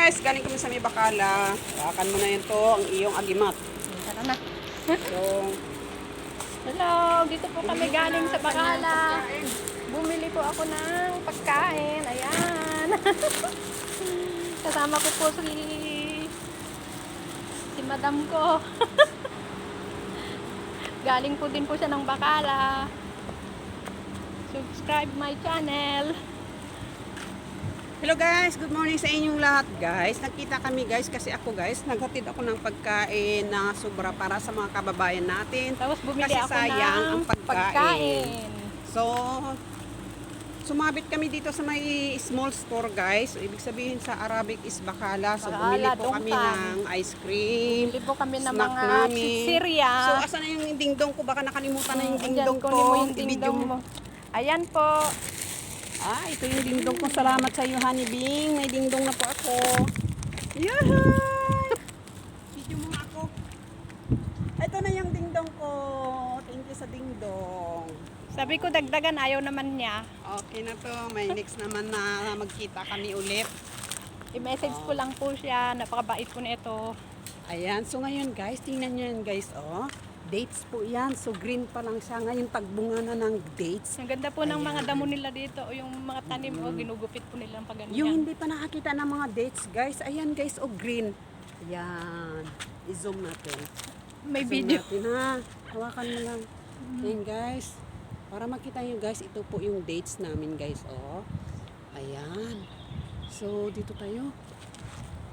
guys, galing kami sa may Bakala. Hawakan mo na yun to, ang iyong agimat. Tara na. So, Hello, dito po kami galing sa Bakala. Bumili po ako ng pagkain. Ayan. Kasama ko po si madam ko. Galing po din po siya ng Bakala. Subscribe my channel. hello guys, good morning sa inyong lahat guys. Nagkita kami guys kasi ako guys, naghatid ako ng pagkain na sobra para sa mga kababayan natin. Tapos bumili Kasi ako sayang ng ang pagkain. So, sumabit kami dito sa may small store guys. So, ibig sabihin sa Arabic is Bakala. So, bumili po kami ng ice cream. Bumili po kami ng snack mga namin. sirya. So, asan na yung dingdong ko? Baka nakalimutan na yung dingdong ko. Kunin mo yung I-video dingdong mo. Ayan po. Ito yung dingdong ko. Salamat sa iyo, Honey Bing. May dingdong na po ako. Yahay! Video mo nga ako. Ito na yung dingdong ko. Thank you sa dingdong. Sabi ko dagdagan, ayaw naman niya. Okay na to. May next naman na magkita kami ulit. I-message ko lang po siya. Napakabait po nito. Ayan. So ngayon guys, tingnan nyo yan guys. Oh. Dates po yan. So green pa lang siya. Ngayon tagbunga na ng dates. Ang ganda po ng mga damo nila dito. O yung mga tanim, ginugupit po nila ng pagganyan. Yung hindi pa nakakita ng mga dates guys. Ayan guys. Oh green. Ayan. I-zoom natin. May Zoom video. natin ha. Hawakan mo lang. Ayan guys. Para makita nyo guys, ito po yung dates namin guys. Oh. Ayan. So dito tayo.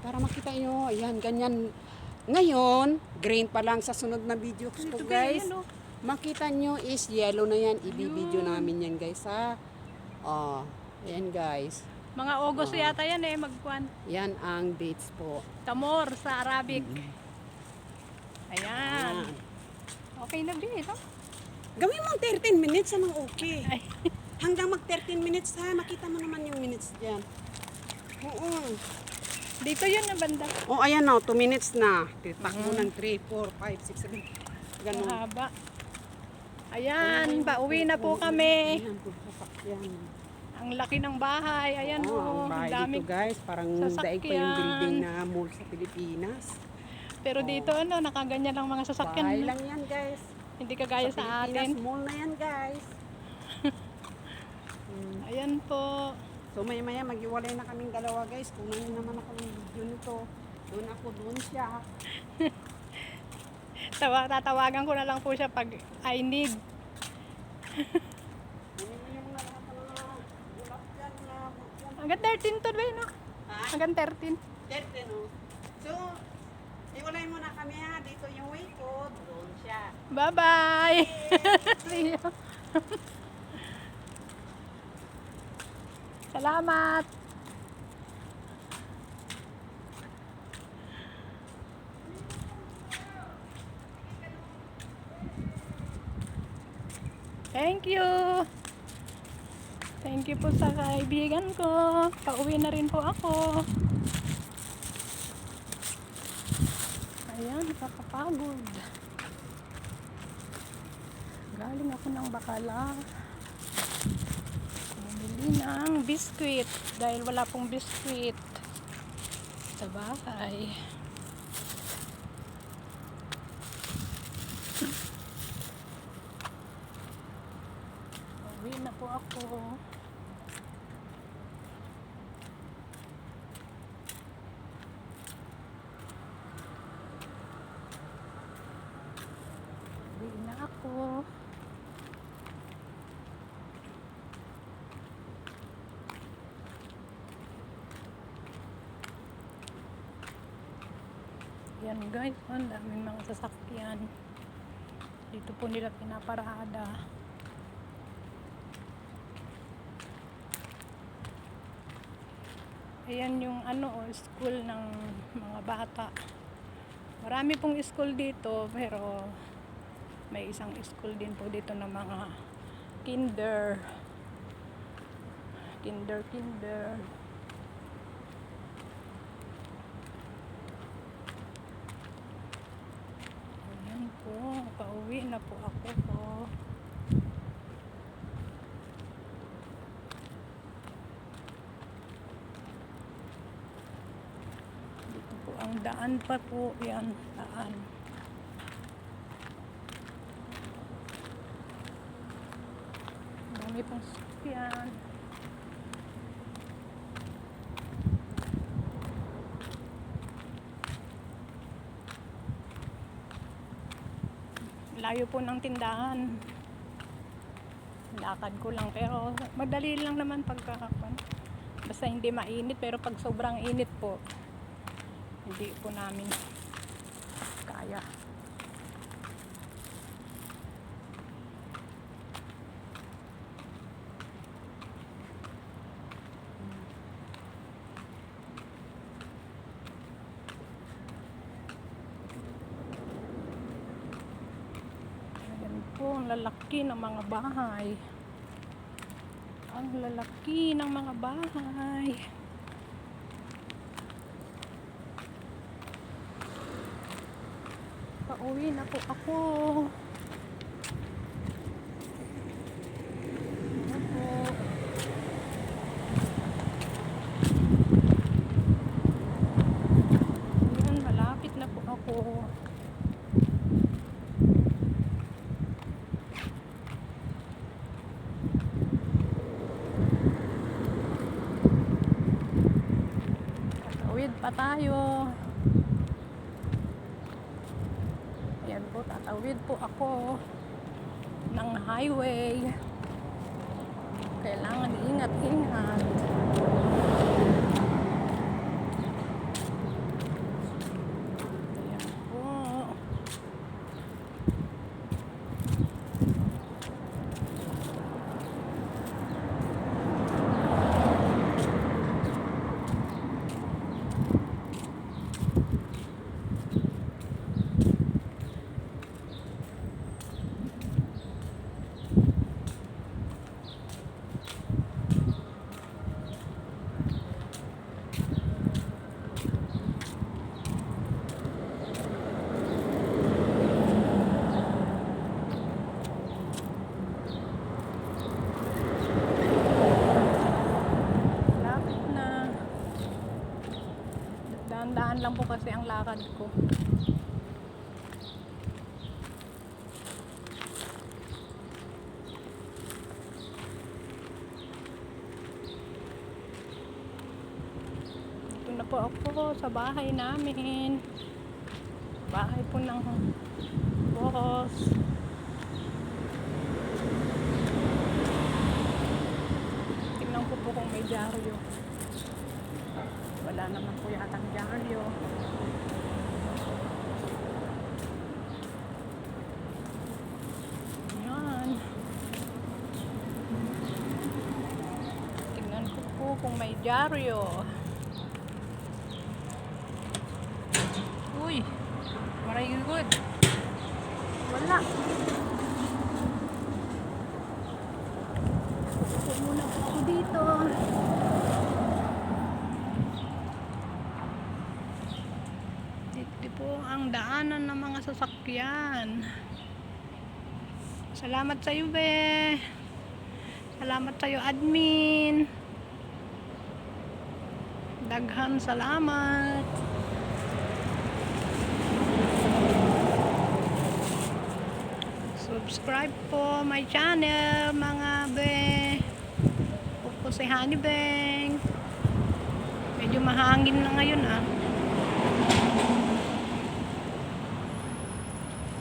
Para makita nyo. Ayan, ganyan. Ngayon, green pa lang sa sunod na video ko Ito, guys. ayan, oh. Makita nyo is yellow na yan. Ibi-video namin yan guys ha. Oh. Ayan guys. Mga August yata yan magkuhan. Yan ang dates po. Tamor sa Arabic. Ayan. Ayan. Okay na dito. Gawin mo 13 minutes anong okay. Ay. Hanggang mag 13 minutes ha, makita mo naman yung minutes dyan. Oo. Dito yun na banda. Oh, ayan na, 2 minutes na. Titak mo ng 3, 4, 5, 6, 7. Ganun. Mahaba. Ayan, pauwi na po kami. Ayan, puro sasakyan. Ang laki ng bahay. Ayan Oh, ang ang bahay dami. dito guys, parang daig pa yung sasakyan. building na mall sa Pilipinas. Pero dito nakaganyan lang mga sasakyan. Bahay lang yan guys. Hindi kagaya sa Pilipinas atin. mall na yan guys. Ayan po. So maya maghiwalay na kaming dalawa guys. Kumain naman ako ng video nito. Doon ako, doon siya. Tatawagan ko na lang po siya pag I need. Kunin mo yung lahat ng mga ulap dyan na Hanggang 13 to ba no? Ha? Hanggang 13. 13 no? So, hiwalay mo na kami ha. Dito yung way ko. Doon siya. Bye-bye! See you. Salamat! Thank you! Thank you po sa kaibigan ko. Pauwi na rin po ako. Ayan, nakakapagod. Galing ako ng Bakala. Bumili ng biskwit dahil wala pong biskwit sa bahay. Uwi na po ako. Uwi na ako. Yan guys, ang daming mga sasakyan. Dito po nila pinaparada. Ayan yung school ng mga bata. Marami pong school dito, pero may isang school din po dito ng mga kinder. Ayan po, pauwi na po ako po. Ang daan pa po yan. Daan. Dami pong sasakyan. Layo po ng tindahan. Lakad ko lang pero madali lang naman pagkakapan. Basta hindi mainit pero pag sobrang init po hindi po namin kaya. Ayan po ang lalaki ng mga bahay. Ang lalaki ng mga bahay. Pauwi na po ako. Ayan po. Ayan, malapit na po ako. Tatawid pa tayo. Ayan po, tatawid po ako ng highway. Kailangan ingat-ingat. Ayan po. Lapit na. Daan-daan lang po kasi ang lakad ko. Dito na po ako sa bahay namin. Bahay po ng boss. Tingnan ko po kung may dyaryo. Wala naman po yatang dyaryo. Ayan. Tingnan ko po kung may dyaryo. Uy, very good. Wala. Upo muna po ako dito. Ito po ang daanan ng mga sasakyan. Salamat sa iyo, be. Salamat sa iyo, admin. Daghan salamat. Subscribe po my channel, mga be. Po si Honey Bang. Medyo mahangin na ngayon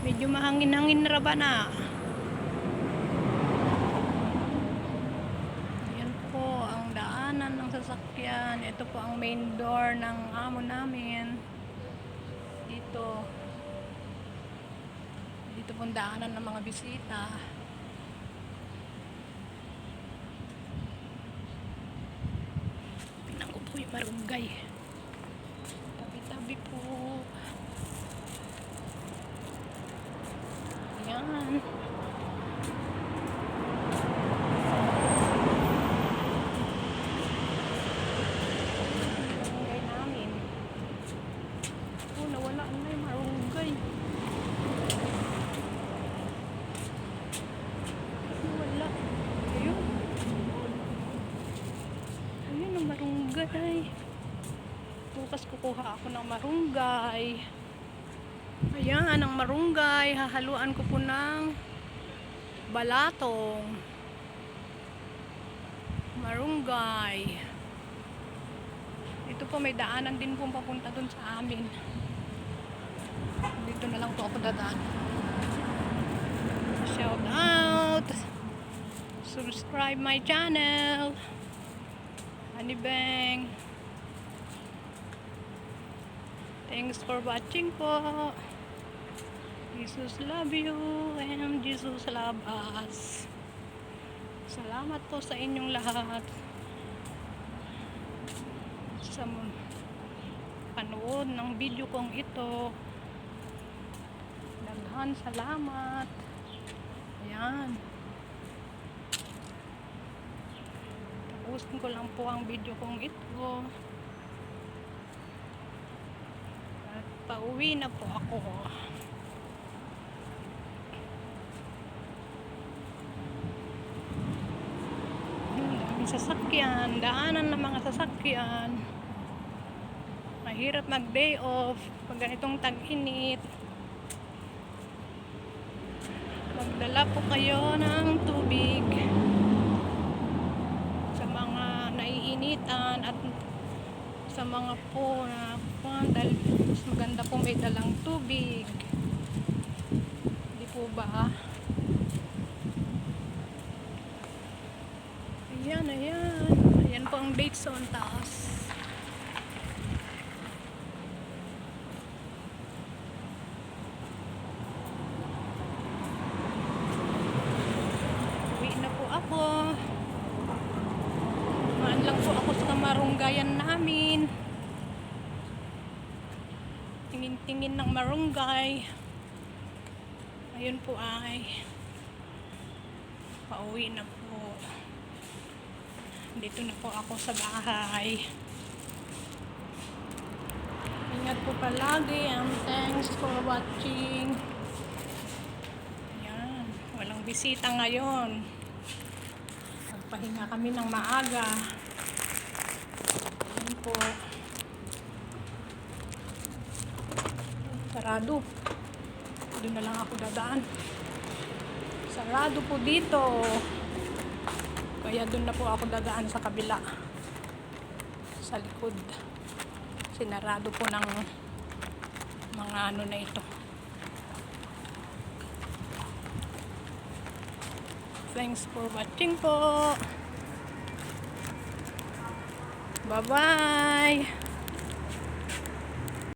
Medyo mahangin-hangin na ba na? Yan po ang daanan ng sasakyan. Ito po ang main door ng amo namin. Dito. Dito po ang daanan ng mga bisita. Tingnan ko po yung marunggay. Tabi-tabi po. Ayan. Marunggay namin. Oh, nawala na yung marunggay. Wala. Ayun. Ayun ang marunggay. kukuha ako ng marunggay. Ayan, ang marunggay. Hahaluan ko po ng balatong. Marunggay. Ito po, may daanan din po papunta dun sa amin. Dito na lang po ako dadaan. Shout out! Subscribe my channel. Honey Bang. Thanks for watching po. Jesus love you and Jesus love us. Salamat po sa inyong lahat sa panood ng video kong ito. Daghan salamat. Ayan. Tapusin ko lang po ang video kong ito. At pauwi na po ako. Daming sasakyan, daanan ng mga sasakyan. Mahirap mag day off pag ganitong tag-init. Magdala po kayo ng tubig sa mga naiinitan at sa mga po na dahil mas maganda po may dalang tubig. Hindi po ba? Ayan, ayan. Ayan po ang date zone taas. Uwi na po ako. Maan lang po ako sa marunggayan namin. Tingin-tingin ng marunggay. Ayun po ay pauwi na po. Dito na po ako sa bahay. Ingat po palagi and thanks for watching. Ayan, walang bisita ngayon. Nagpahinga kami ng maaga. Ayan po. Sarado. Doon na lang ako dadaan. Sarado po dito. Kaya doon na po ako dadaan sa kabila. Sa likod. Sinarado po ng mga ano na ito. Thanks for watching po. Bye-bye.